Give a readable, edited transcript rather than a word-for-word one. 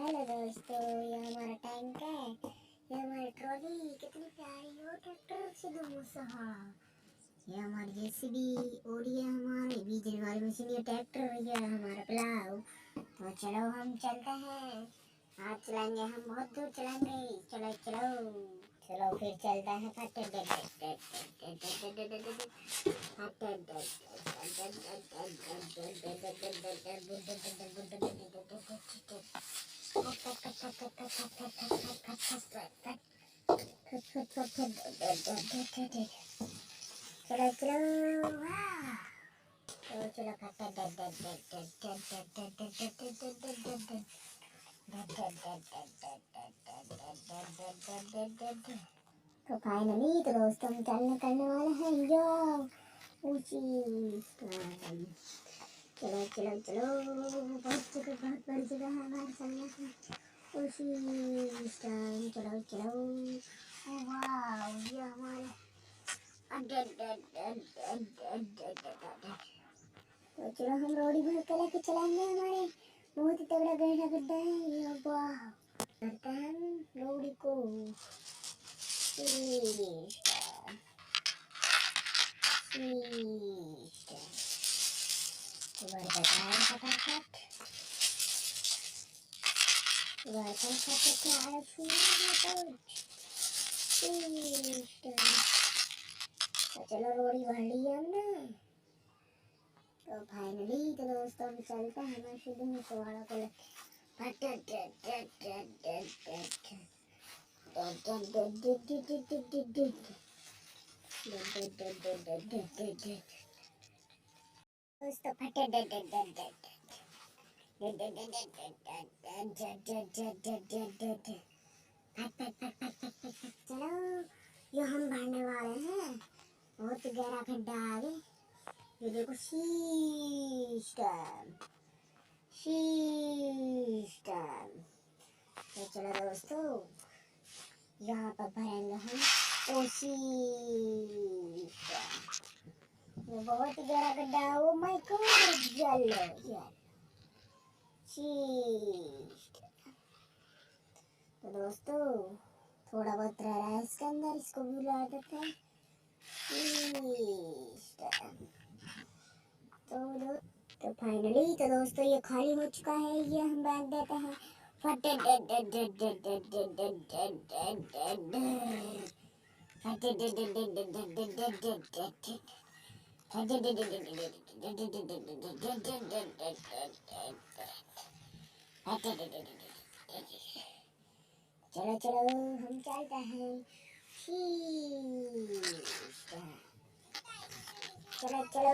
Hello दोस्तों, ये हमारा टैंक है। ये हमारी ट्रॉली कितनी प्यारी हो, ट्रैक्टर से दोस्तों। ये हमारी जेसीबी और ये हमारे बिजली वाली मशीन, ये ट्रैक्टर, ये हमारा प्लाव। तो चलो हम चलते हैं, आज चलाएंगे, हम बहुत दूर चलाएंगे। चलो चलो चलो फिर चलता है। चलो चलो तो फाइनली तो दोस्तों हम चलने करने वाले हैं यो ऊंची। चलो चलो चलो, बहुत बड़ी जगह है हमारे चलने की ऊंची। चलो चलो, वाह ये हमारे तो चलो हम रोडी भर कर लेके चलाएंगे। हमारे बहुत ही तगड़ा गड्ढा है ये। वाह करते हैं हम रोडी को। चलो रोडी भर ली हमने। तो फाइनली तो दोस्तों हम चलते हैं मशीन सवाड़ा को लेके। चलो ये हम भरने वाले हैं, बहुत गहरा खड्डा आगे। ये देखो सिस्टम। तो चलो दोस्तों यहाँ पर भरेंगे हम ओसी। ये बहुत ही गहरा गड्ढा है। ओ माय गॉड, जल तो दोस्तों थोड़ा बहुत रह रहा है इसके अंदर, इसको भी ला देते हैं। तो फाइनली तो दोस्तों ये खाली हो चुका है, ये हम बैग देते हैं। चलो चलो हम चलते हैं। चलो चलो